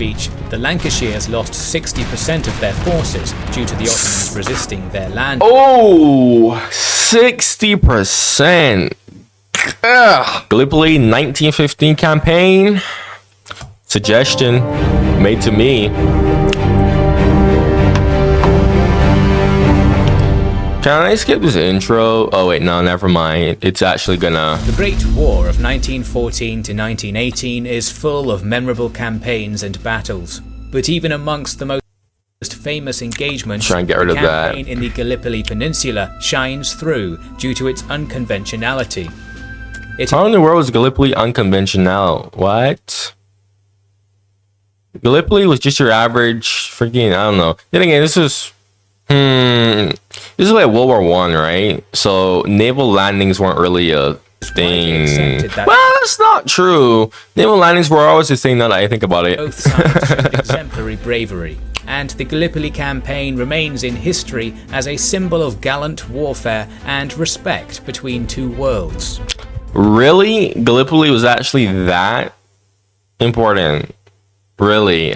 speech, the Lancashires lost 60% of their forces due to the Ottomans resisting their land. Oh, 60%. Gallipoli 1915 campaign. Suggestion made to me. Can I skip this intro? Oh wait, no, never mind. It's actually gonna... The Great War of 1914 to 1918 is full of memorable campaigns and battles, but even amongst the most famous engagements, try and get rid the of that. campaign in the Gallipoli Peninsula shines through due to its unconventionality. How in the world is Gallipoli unconventional? What? Gallipoli was just your average freaking, I don't know. Then again, this is like World War I, right? So naval landings weren't really a thing. Well, that's not true. Naval landings were always a thing now that I think about it. Both sides showed exemplary bravery, and the Gallipoli campaign remains in history as a symbol of gallant warfare and respect between two worlds. Really? Gallipoli was actually that important? Really?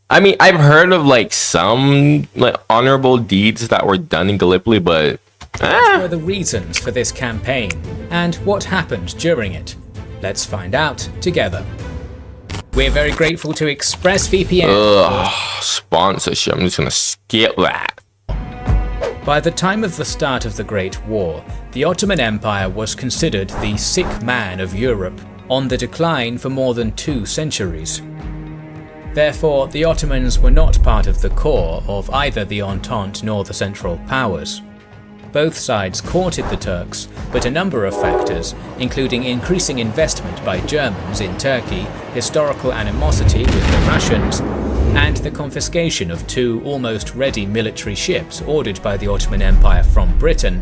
I mean, I've heard of like some like honorable deeds that were done in Gallipoli, but what were the reasons for this campaign, and what happened during it? Let's find out together. We're very grateful to ExpressVPN. Sponsorship. I'm just gonna skip that. By the time of the start of the Great War, the Ottoman Empire was considered the sick man of Europe, on the decline for more than 2 centuries. Therefore, the Ottomans were not part of the core of either the Entente nor the Central Powers. Both sides courted the Turks, but a number of factors, including increasing investment by Germans in Turkey, historical animosity with the Russians, and the confiscation of 2 almost ready military ships ordered by the Ottoman Empire from Britain,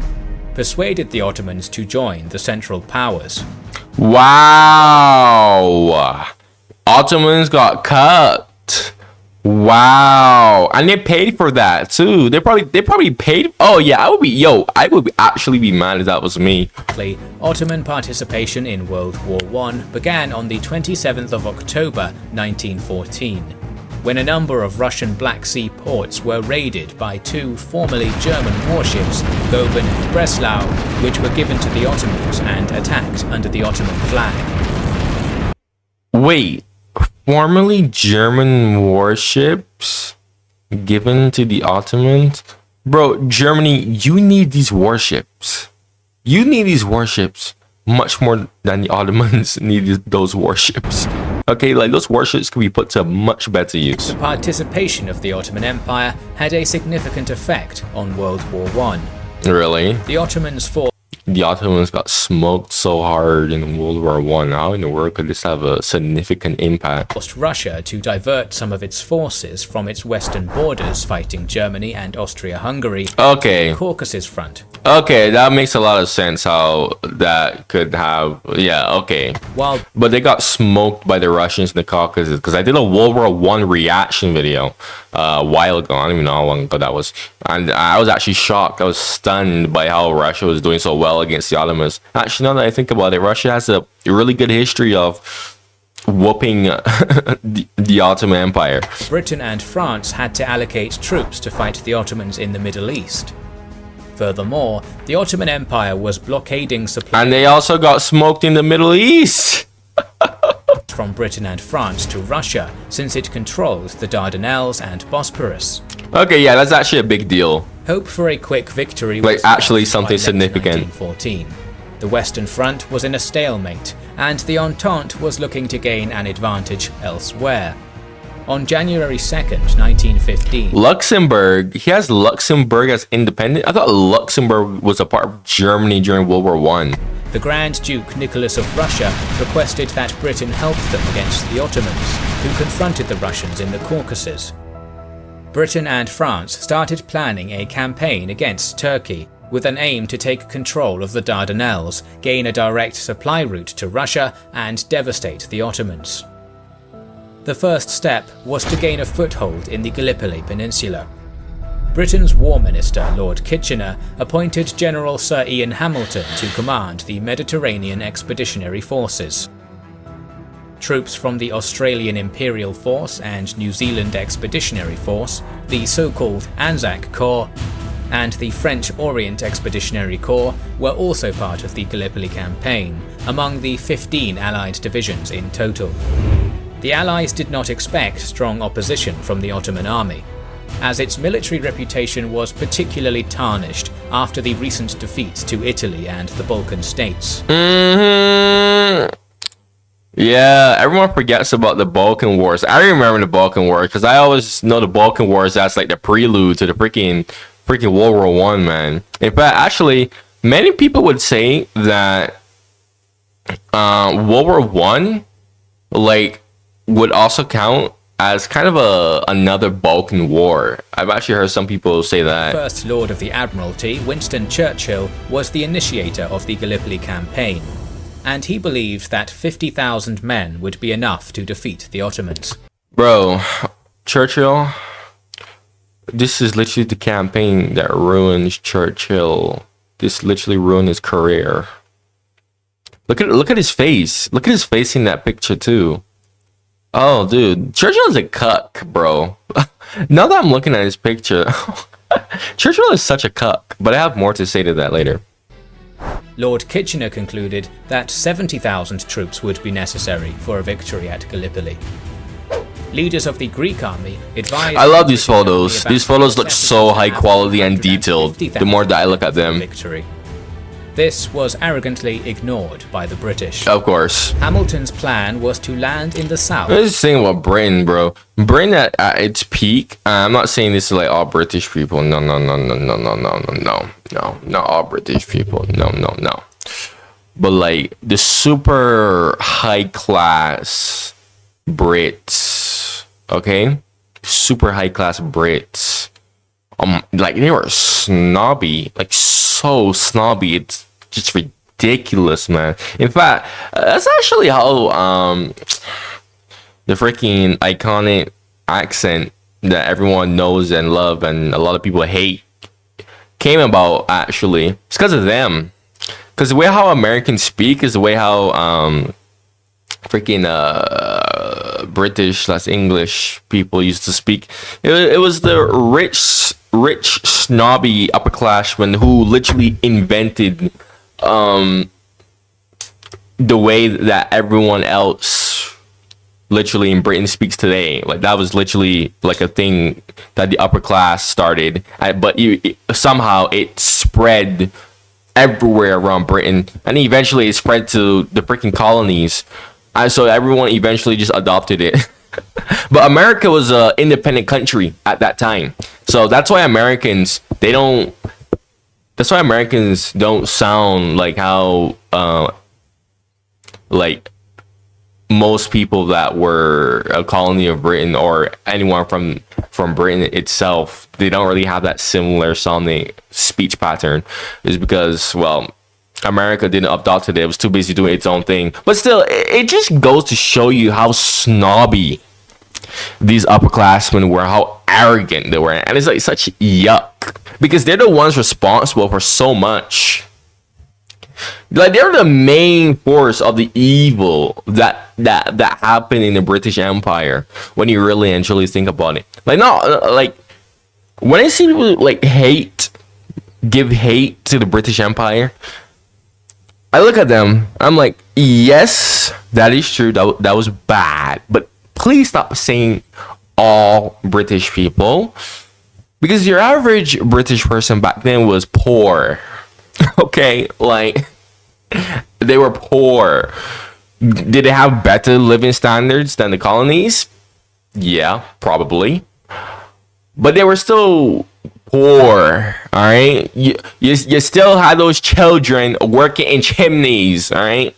persuaded the Ottomans to join the Central Powers. Wow! Ottomans got cut. Wow, and they paid for that too. They probably paid. Oh yeah, I would actually be mad if that was me. Ottoman participation in World War I began on the 27th of October 1914, when a number of Russian Black Sea ports were raided by 2 formerly German warships, Goeben and Breslau, which were given to the Ottomans and attacked under the Ottoman flag. Wait. Formerly German warships given to the Ottomans? Bro, Germany, you need these warships. You need these warships much more than the Ottomans needed those warships. Okay, like those warships could be put to much better use. The participation of the Ottoman Empire had a significant effect on World War I. Really? The Ottomans fought. The Ottomans got smoked so hard in World War I. How in the world could this have a significant impact? Forced Russia to divert some of its forces from its western borders fighting Germany and Austria-Hungary to the Caucasus front. Okay, that makes a lot of sense how that could have... Yeah, okay. But they got smoked by the Russians in the Caucasus, because I did a World War I reaction video a while ago. I don't even know how long ago that was. And I was actually shocked. I was stunned by how Russia was doing so well against the Ottomans. Actually, now that I think about it, Russia has a really good history of whooping the Ottoman Empire. Britain and France had to allocate troops to fight the Ottomans in the Middle East. Furthermore, the Ottoman Empire was blockading supplies. And they also got smoked in the Middle East. From Britain and France to Russia, since it controlled the Dardanelles and Bosporus. Okay, yeah, that's actually a big deal. Hope for a quick victory was like actually something significant. 1914. The Western Front was in a stalemate, and the Entente was looking to gain an advantage elsewhere. On January 2nd, 1915... Luxembourg? He has Luxembourg as independent? I thought Luxembourg was a part of Germany during World War I. The Grand Duke Nicholas of Russia requested that Britain help them against the Ottomans, who confronted the Russians in the Caucasus. Britain and France started planning a campaign against Turkey, with an aim to take control of the Dardanelles, gain a direct supply route to Russia, and devastate the Ottomans. The first step was to gain a foothold in the Gallipoli Peninsula. Britain's War Minister, Lord Kitchener, appointed General Sir Ian Hamilton to command the Mediterranean Expeditionary Forces. Troops from the Australian Imperial Force and New Zealand Expeditionary Force, the so-called ANZAC Corps, and the French Orient Expeditionary Corps were also part of the Gallipoli campaign, among the 15 Allied divisions in total. The Allies did not expect strong opposition from the Ottoman army, as its military reputation was particularly tarnished after the recent defeats to Italy and the Balkan states. Yeah, everyone forgets about the Balkan Wars. I remember the Balkan Wars because I always know the Balkan Wars as like the prelude to the freaking World War One, man. In fact, actually, many people would say that World War One, like, would also count as kind of another Balkan War. I've actually heard some people say that. First Lord of the Admiralty, Winston Churchill, was the initiator of the Gallipoli campaign, and he believed that 50,000 men would be enough to defeat the Ottomans. Bro, Churchill, this is literally the campaign that ruins Churchill. This literally ruined his career. Look at his face. Look at his face in that picture too. Oh, dude, Churchill is a cuck, bro. Now that I'm looking at his picture, Churchill is such a cuck. But I have more to say to that later. Lord Kitchener concluded that 70,000 troops would be necessary for a victory at Gallipoli. Leaders of the Greek army advised... I love these photos. These photos look so high quality and detailed the more that I look at them. Victory. This was arrogantly ignored by the British. Of course. Hamilton's plan was to land in the south. Let's think about Britain, bro. Britain at its peak. I'm not saying this to like all British people. No, not all British people. No. But like the super high class Brits, okay? Super high class Brits. Like they were snobby, like so snobby. It's just ridiculous, man. In fact, that's actually how the freaking iconic accent that everyone knows and love and a lot of people hate came about. Actually, it's because of them. Because the way how Americans speak is the way how freaking British / English people used to speak. It was the rich snobby upperclassmen who literally invented the way that everyone else literally in Britain speaks today. Like that was literally like a thing that the upper class started, but somehow it spread everywhere around Britain, and eventually it spread to the freaking colonies. So everyone eventually just adopted it. But America was an independent country at that time, so that's why Americans don't sound like how like most people that were a colony of Britain or anyone from Britain itself. They don't really have that similar sounding speech pattern. Is because, well, America didn't adopt it. It was too busy doing its own thing. But still, it just goes to show you how snobby these upperclassmen were, how arrogant they were. And it's like such yuck. Because they're the ones responsible for so much. Like, they're the main force of the evil that happened in the British Empire, when you really and truly think about it. Like, not like when I see people like give hate to the British Empire, I look at them, I'm like, yes, that is true, that was bad, but please stop saying all British people, because your average British person back then was poor. Okay, like, they were poor. Did they have better living standards than the colonies? Yeah, probably. But they were still poor, all right? You still had those children working in chimneys, all right?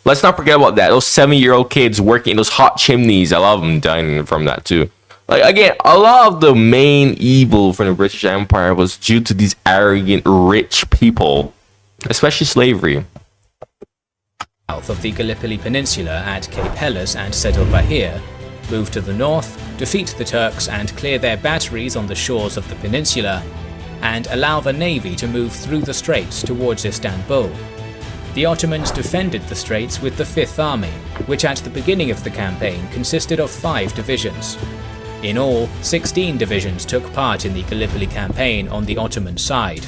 Let's not forget about that. Those 7-year-old kids working in those hot chimneys. A lot of them dying from that too. Like, again, a lot of the main evil from the British Empire was due to these arrogant, rich people, especially slavery. South of the Gallipoli Peninsula at Cape Helles and settle Bahia, move to the north, defeat the Turks and clear their batteries on the shores of the peninsula, and allow the navy to move through the straits towards Istanbul. The Ottomans defended the straits with the Fifth Army, which at the beginning of the campaign consisted of 5 divisions. In all, 16 divisions took part in the Gallipoli campaign on the Ottoman side.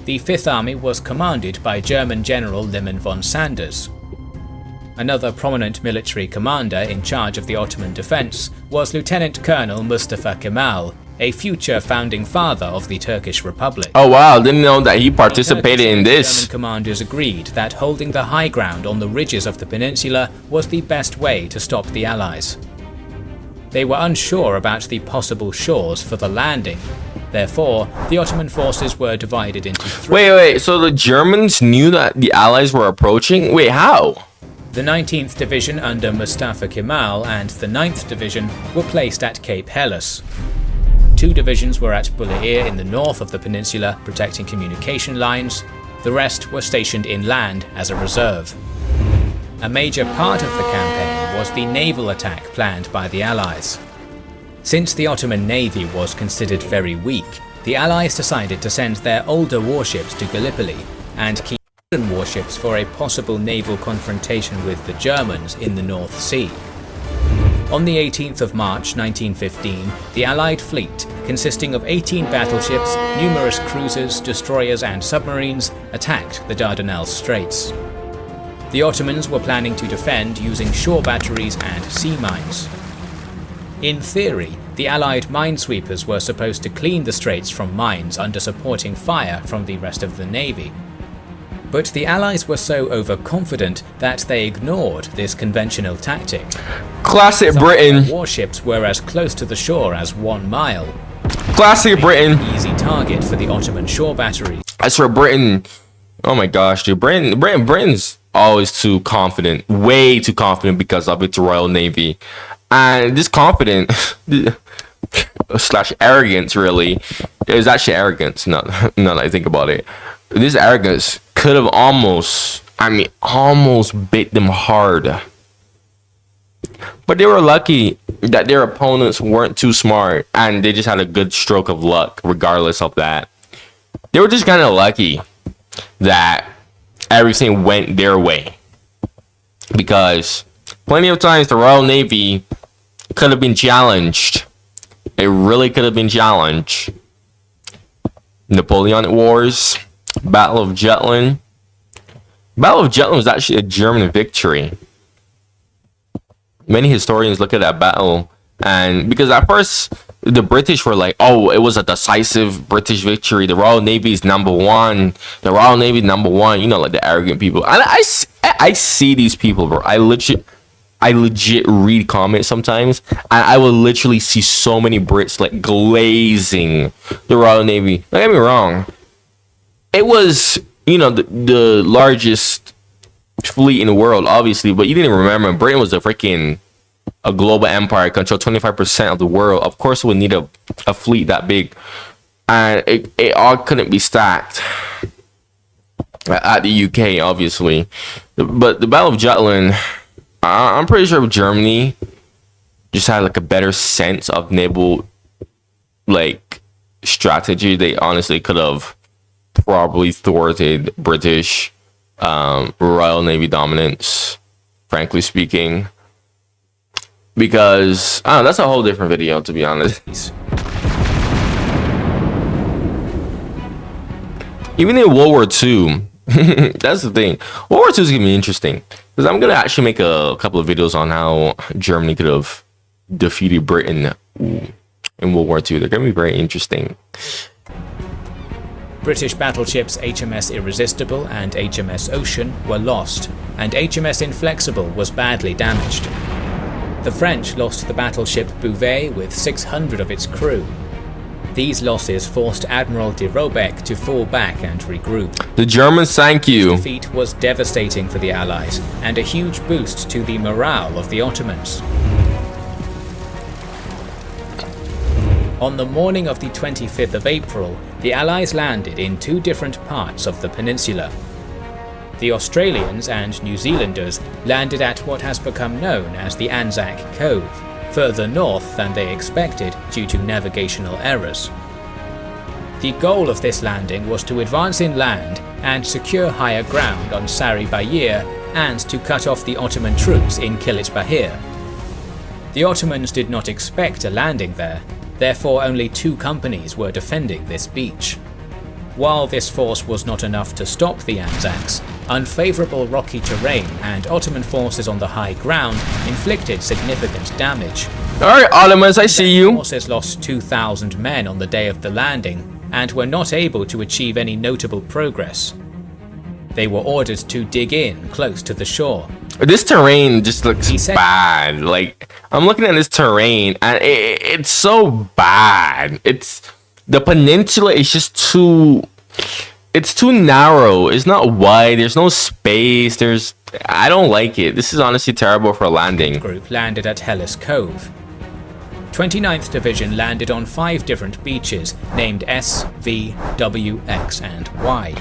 The Fifth Army was commanded by German General Liman von Sanders. Another prominent military commander in charge of the Ottoman defense was Lieutenant Colonel Mustafa Kemal, a future founding father of the Turkish Republic. Oh wow, didn't know that he participated in this. German commanders agreed that holding the high ground on the ridges of the peninsula was the best way to stop the Allies. They were unsure about the possible shores for the landing. Therefore, the Ottoman forces were divided into 3. Wait, so the Germans knew that the Allies were approaching? Wait, how? The 19th Division under Mustafa Kemal and the 9th Division were placed at Cape Helles. 2 divisions were at Bulgaria in the north of the peninsula, protecting communication lines. The rest were stationed inland as a reserve. A major part of the campaign was the naval attack planned by the Allies. Since the Ottoman navy was considered very weak, the Allies decided to send their older warships to Gallipoli and keep modern warships for a possible naval confrontation with the Germans in the North Sea. On the 18th of March 1915, the Allied fleet, consisting of 18 battleships, numerous cruisers, destroyers and submarines, attacked the Dardanelles Straits. The Ottomans were planning to defend using shore batteries and sea mines. In theory, the Allied minesweepers were supposed to clean the straits from mines under supporting fire from the rest of the navy. But the Allies were so overconfident that they ignored this conventional tactic. Classic Britain. Warships were as close to the shore as 1 mile. Classic Britain. An easy target for the Ottoman shore batteries. I swear Britain. Oh my gosh, dude. Britain's always too confident. Way too confident because of its Royal Navy. And this confident slash arrogance really is actually arrogance. Now that I think about it. This arrogance could have almost bit them hard. But they were lucky that their opponents weren't too smart and they just had a good stroke of luck regardless of that. They were just kind of lucky that everything went their way. Because plenty of times the Royal Navy could have been challenged. It really could have been challenged. Napoleonic Wars, Battle of Jutland. Battle of Jutland was actually a German victory. Many historians look at that battle, and because at first the British were like, oh, it was a decisive British victory. The Royal Navy is number one. The Royal Navy is number one. You know, like the arrogant people. And I see these people, bro. I legit read comments sometimes, and I will literally see so many Brits like glazing the Royal Navy. Don't get me wrong. It was, you know, the largest fleet in the world, obviously, but you didn't remember Britain was a global empire, controlled 25% of the world. Of course, we need a fleet that big, and it all couldn't be stacked at the UK, obviously. But the Battle of Jutland, I'm pretty sure Germany just had like a better sense of naval like strategy. They honestly could have probably thwarted British Royal Navy dominance, frankly speaking, because that's a whole different video, to be honest. Even in World War II, that's the thing. World War II is gonna be interesting because I'm gonna actually make a couple of videos on how Germany could have defeated Britain in World War II. They're gonna be very interesting. British battleships HMS Irresistible and HMS Ocean were lost, and HMS Inflexible was badly damaged. The French lost the battleship Bouvet with 600 of its crew. These losses forced Admiral de Robeck to fall back and regroup. The Germans sank you. This defeat was devastating for the Allies, and a huge boost to the morale of the Ottomans. On the morning of the 25th of April, the Allies landed in 2 different parts of the peninsula. The Australians and New Zealanders landed at what has become known as the ANZAC Cove, further north than they expected due to navigational errors. The goal of this landing was to advance inland and secure higher ground on Sari Bayir and to cut off the Ottoman troops in Kilit Bahir. The Ottomans did not expect a landing there, therefore only 2 companies were defending this beach. While this force was not enough to stop the Anzacs, unfavourable rocky terrain and Ottoman forces on the high ground inflicted significant damage. Alright, Ottomans, I see you. The forces lost 2,000 men on the day of the landing and were not able to achieve any notable progress. They were ordered to dig in close to the shore. This terrain just looks bad. Like, I'm looking at this terrain and it's so bad. The peninsula is just it's too narrow. It's not wide. There's no space. I don't like it. This is honestly terrible for a landing. Group landed at Helles Cove. 29th Division landed on 5 different beaches named S, V, W, X and Y.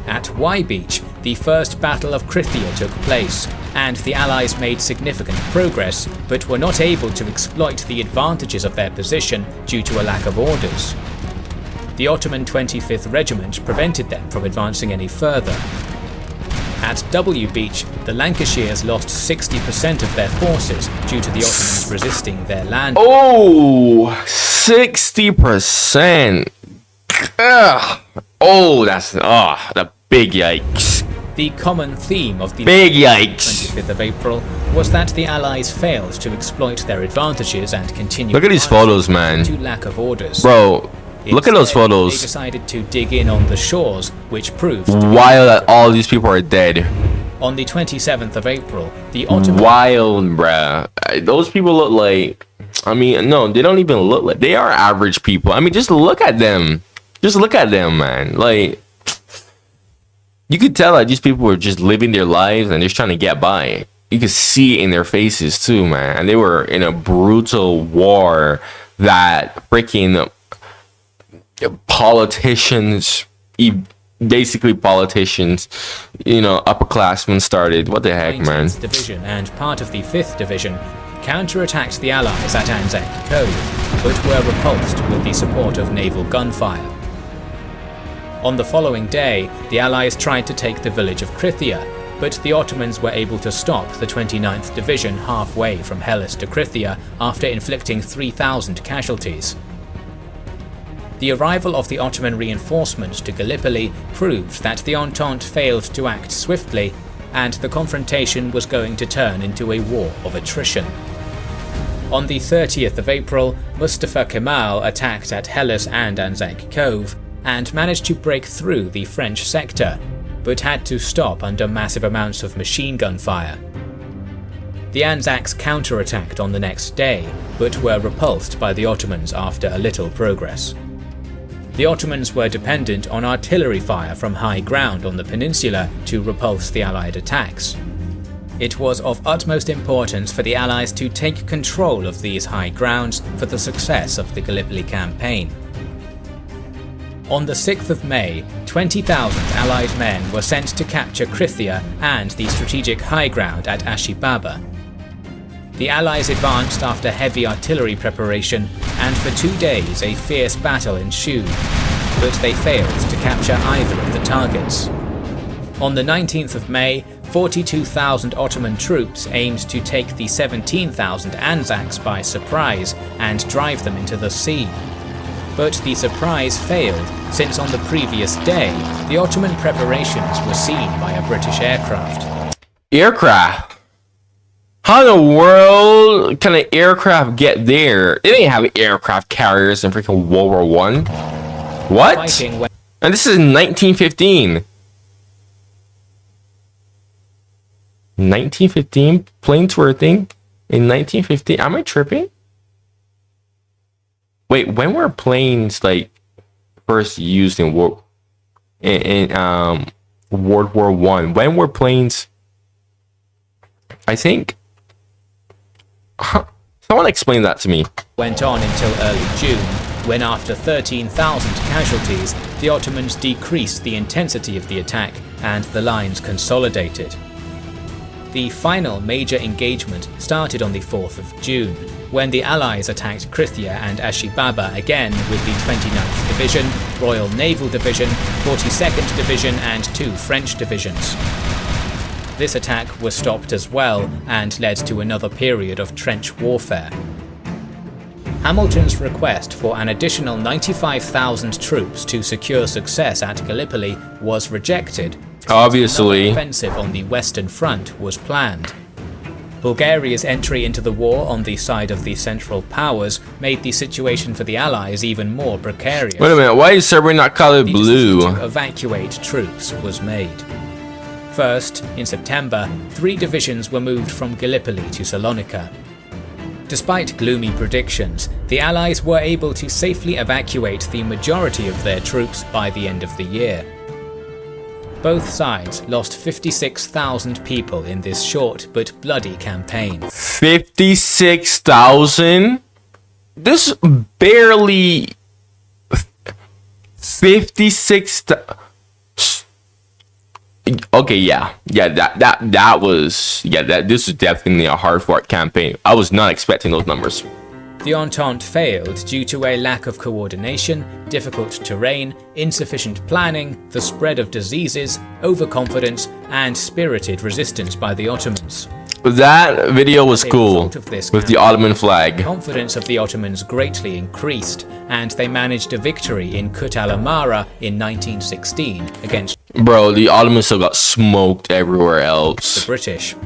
At Y Beach, the First Battle of Krithia took place, and the Allies made significant progress, but were not able to exploit the advantages of their position due to a lack of orders. The Ottoman 25th Regiment prevented them from advancing any further. At W Beach, the Lancashires lost 60% of their forces due to the Ottomans resisting their landing. Oh, 60%. Ugh. Oh, the big yikes. The common theme of the big yikes 25th of April was that the Allies failed to exploit their advantages and continue. Look at these photos, man. Due to lack of orders. Bro, look at those photos. They decided to dig in on the shores, which proved while all these people are dead. On the 27th of April, the Ottoman... Wild, bruh. Those people look like... I mean, no, they don't even look like... They are average people. I mean, just look at them. Just look at them, man. Like, you could tell that these people were just living their lives and just trying to get by. You could see it in their faces too, man. And they were in a brutal war that freaking politicians, basically politicians, upperclassmen started. What the heck, man? 19th Division and part of the 5th Division counterattacked the Allies at ANZAC Cove, but were repulsed with the support of naval gunfire. On the following day, the Allies tried to take the village of Krithia, but the Ottomans were able to stop the 29th Division halfway from Helles to Krithia after inflicting 3,000 casualties. The arrival of the Ottoman reinforcements to Gallipoli proved that the Entente failed to act swiftly, and the confrontation was going to turn into a war of attrition. On the 30th of April, Mustafa Kemal attacked at Helles and ANZAC Cove, and managed to break through the French sector, but had to stop under massive amounts of machine gun fire. The Anzacs counterattacked on the next day, but were repulsed by the Ottomans after a little progress. The Ottomans were dependent on artillery fire from high ground on the peninsula to repulse the Allied attacks. It was of utmost importance for the Allies to take control of these high grounds for the success of the Gallipoli campaign. On the 6th of May, 20,000 Allied men were sent to capture Krithia and the strategic high ground at Ashibaba. The Allies advanced after heavy artillery preparation, and for 2 days a fierce battle ensued, but they failed to capture either of the targets. On the 19th of May, 42,000 Ottoman troops aimed to take the 17,000 Anzacs by surprise and drive them into the sea. But the surprise failed, since on the previous day, the Ottoman preparations were seen by a British aircraft. Aircraft? How in the world can an aircraft get there? They didn't have aircraft carriers in freaking World War I. What? And this is 1915. 1915? Planes were a thing? In 1915? Am I tripping? Wait, when were planes like first used in World War I? When were planes? I think. Someone explain that to me. Went on until early June, when after 13,000 casualties, the Ottomans decreased the intensity of the attack and the lines consolidated. The final major engagement started on the 4th of June, when the Allies attacked Krithia and Ashibaba again with the 29th Division, Royal Naval Division, 42nd Division and 2 French divisions. This attack was stopped as well and led to another period of trench warfare. Hamilton's request for an additional 95,000 troops to secure success at Gallipoli was rejected. Obviously, an offensive on the Western Front was planned. Bulgaria's entry into the war on the side of the Central Powers made the situation for the Allies even more precarious. Wait a minute, why is Serbia not colored blue? The decision to evacuate troops was made. First, in September, 3 divisions were moved from Gallipoli to Salonika. Despite gloomy predictions, the Allies were able to safely evacuate the majority of their troops by the end of the year. Both sides lost 56,000 people in this short but bloody campaign. 56,000? This barely... 56,000... Okay, that was this was definitely a hard-fought campaign. I was not expecting those numbers. The Entente failed due to a lack of coordination, difficult terrain, insufficient planning, the spread of diseases, overconfidence, and spirited resistance by the Ottomans. That video was cool, with the Ottoman flag. Confidence of the Ottomans greatly increased, and they managed a victory in Kut al-Amara in 1916 against... Bro, the Ottomans still got smoked everywhere else. The British.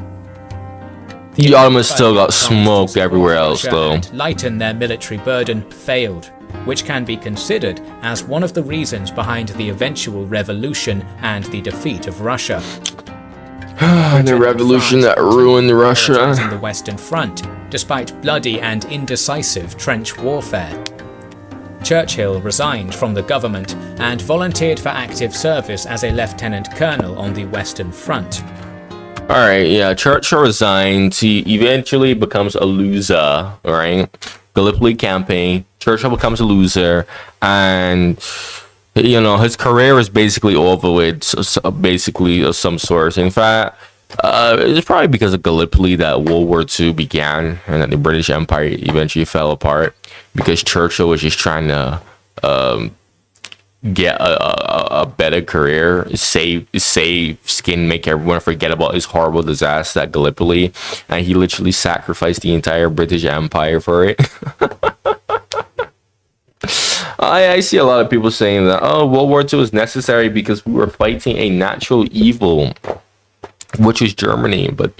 The Ottomans still got smoked everywhere else, though. Lighten their military burden failed, which can be considered as one of the reasons behind the eventual revolution and the defeat of Russia. The revolution that ruined Russia. In the Western Front, despite bloody and indecisive trench warfare. Churchill resigned from the government and volunteered for active service as a lieutenant colonel on the Western Front. Alright, yeah, Churchill resigns. He eventually becomes a loser, right? Gallipoli campaign, Churchill becomes a loser, and you know, his career is basically over with, basically of some sort. In fact, it's probably because of Gallipoli that World War II began and that the British Empire eventually fell apart, because Churchill was just trying to get a better career, save skin, make everyone forget about his horrible disaster at Gallipoli, and he literally sacrificed the entire British Empire for it. I see a lot of people saying that, oh, World War II was necessary because we were fighting a natural evil, which was Germany. But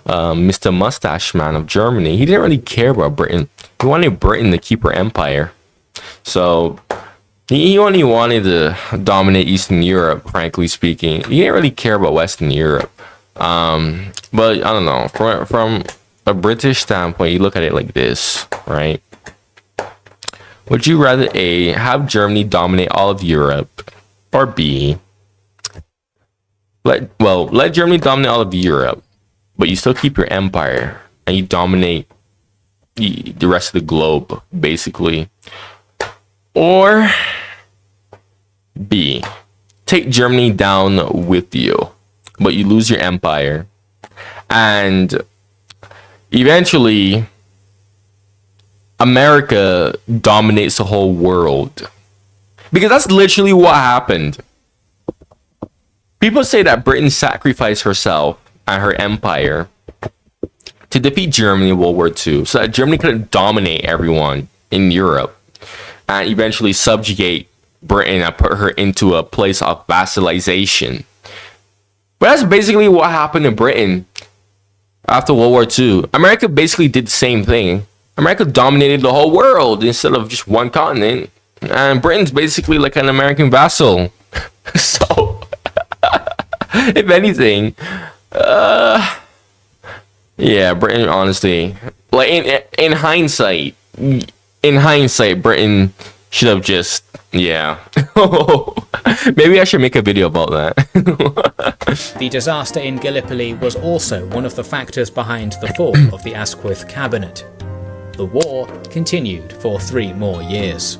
Mr. Mustache Man of Germany, he didn't really care about Britain. He wanted Britain to keep her empire. So he only wanted to dominate Eastern Europe, frankly speaking. He didn't really care about Western Europe. But I don't know. From a British standpoint, you look at it like this, right? Would you rather A, have Germany dominate all of Europe, or B, let Germany dominate all of Europe, but you still keep your empire and you dominate the rest of the globe, basically? Or B, take Germany down with you, but you lose your empire, and eventually America dominates the whole world? Because that's literally what happened. People say that Britain sacrificed herself and her empire to defeat Germany in World War II, so that Germany could dominate everyone in Europe and eventually subjugate Britain and put her into a place of vassalization. But that's basically what happened in Britain after World War II. America basically did the same thing. America dominated the whole world instead of just one continent, and Britain's basically like an American vassal. So, if anything, yeah, Britain, honestly, like in hindsight, Britain should have just, yeah. Maybe I should make a video about that. The disaster in Gallipoli was also one of the factors behind the fall of the Asquith cabinet. The war continued for 3 more years.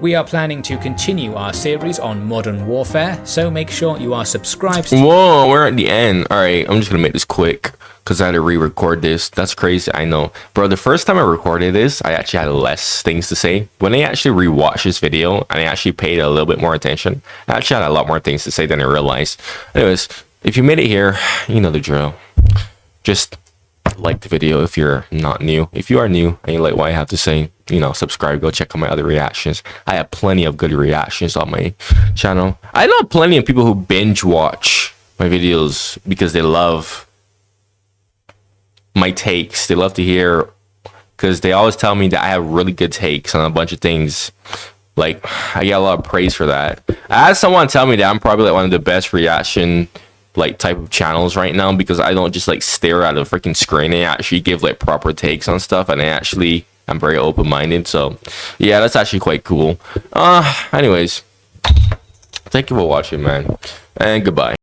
We are planning to continue our series on modern warfare, so make sure you are subscribed. Whoa, we're at the end. All right, I'm just gonna make this quick because I had to re-record this. That's crazy, I know. Bro, the first time I recorded this, I actually had less things to say. When I actually rewatched this video and I actually paid a little bit more attention, I actually had a lot more things to say than I realized. Anyways, if you made it here, you know the drill. Just like the video if you're not new. If you are new and you like what I have to say, you know, subscribe, go check out my other reactions. I have plenty of good reactions on my channel. I know plenty of people who binge watch my videos because they love my takes. They love to hear, because they always tell me that I have really good takes on a bunch of things. Like, I get a lot of praise for that. I had someone tell me that I'm probably like one of the best reaction like type of channels right now, because I don't just like stare at a freaking screen. I actually give like proper takes on stuff, and I'm very open-minded. So yeah, that's actually quite cool. Anyways, thank you for watching, man, and goodbye.